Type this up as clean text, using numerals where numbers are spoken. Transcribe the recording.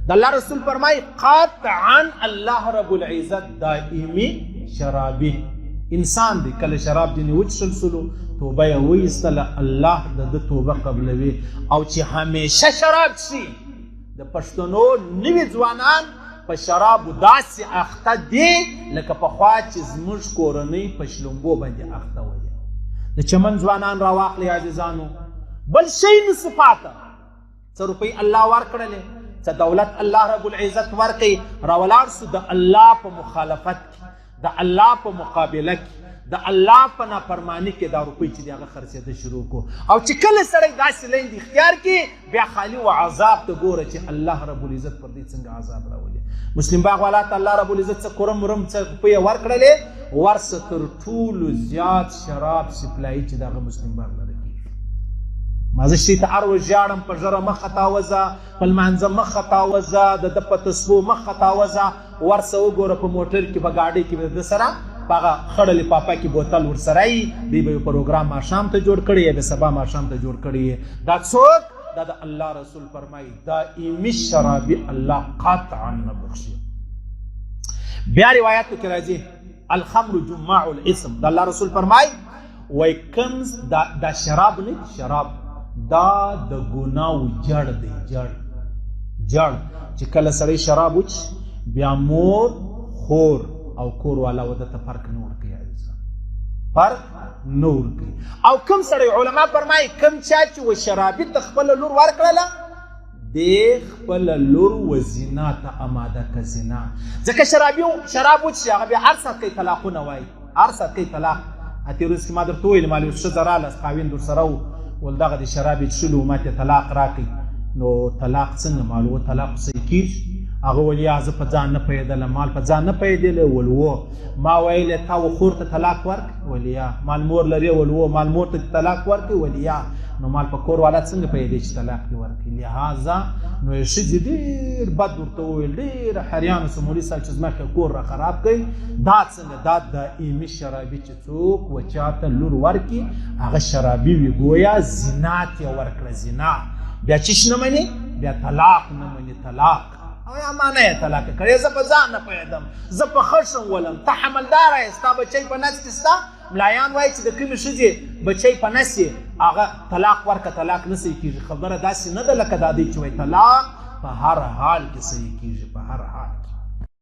د الله رسول فرمای قطعا الله رب العزت دائمی شرابی انسان دی کله شراب دی وچشل سلو توبه یې وایستله الله د توبه قبلوي او چې همیشه شراب څښي د پښتنو نوي ځوانان په شرابو داسې اخته دي لکه پخوا چې زموږ کورنۍ په شلومبو باندې اخته وي د چمن ځوانان راواخلئ عزیزانو بل شی نسي پاته څه روپۍ الله ورکړلې څه دولت الله رب العزت ورکوي راولاړ سو د الله په مخالفت کې د الله په مقابله کې د الله په نافرماني کې دا روپۍ چې دی هغه خرڅېده شروع کو او چې کله سړی داسې لیند اختیار کړي بیا خالي و عذاب ته ګوره چې الله رب العزت پر دې څنګه عذاب راولي مسلم باغ والا ته الله رب العزت څه کرم ورم څه روپۍ یې ورکړلې ورسه تر ټولو زیات شراب سپلایي چې د هغه مسلم باغ لره کېږي ما زه شتې ته هر ورځ ژاړم په ژره مخه تاوځه په لمانځه مخه تاوځه د ده په تسبو مخه تاوځه ورسه وګوره په موټر کې په ګاډۍ کې به د ده سره په هغه خړه لفافه کې بوتل ورسره وي دوی به یې پروګرام ماښام ته جوړ کړی یا د سبا ماښام ته جوړ کړی دا څوک دا د الله رسول فرمایي دائمي شرابي الله قطعا نه بخشي بیا روایاتو کې راځي الخمر جماع الاسم د الله رسول فرمایي وای کوم دا شراب نه شراب دا د ګناو جړ دی جړ چې کله سړی شراب وڅ بیا مور خور او کور والا وده ته فرق نه ورکوي فرق نه ورکوي او کوم سړی علما فرمایي کوم چا چې و شرابي ته خپله لور ورکړله د خپله لور و زنا ته اماده که زنا ځکه شراب وڅښي هغه بیا هر ساعت کوي طلاقونه وایي هر ساعت کوي طلاق اتې ورځ کې ما درته وویل مالې یو ښځه راله خاوند ورسره و ول دغه د شراب یې څښلو ما ته طلاق راکړئ نو طلاق څنګه معلومه طلاق صحیح کېږي هغه ویل یا زه په ځان نه پوهېدله مال په ځان نه پوهېدلی ول و ما ویلې تا و خور ته طلاق ورکړي ول یا مال مور لرې ول و مال مور ته طلاق ورکړي ول یا نو مال په کور والا څنګه پوهېدی چې طلاق دې ورکړي لهذا نو یې ښځې ډېر بد ورته وویل ډېر حریانو سه مولي صاحب چې زما کور را خراب کوي دا څنګه دا دائمي شرابي چې څوک و چاته لور ورکړي هغه شرابي وي ګویا زنا ته ورکړه زنا بیا چې نه مني بیا طلاق نه مني طلاق او یا ما نه یې طلاق کړی زه په ځان نه پوهېدم زه په ښه شم ولم ته حملداره یې ستا بچی په نس کې ستا ملایان وایي چې د کومې ښځې بچی په نس یې هغه طلاق ورکه طلاق نه صحیح کېږي خبره داسې نه ده لکه دا دی چې وایي طلاق په هر حال کې صحیح کېږي په هر حال کې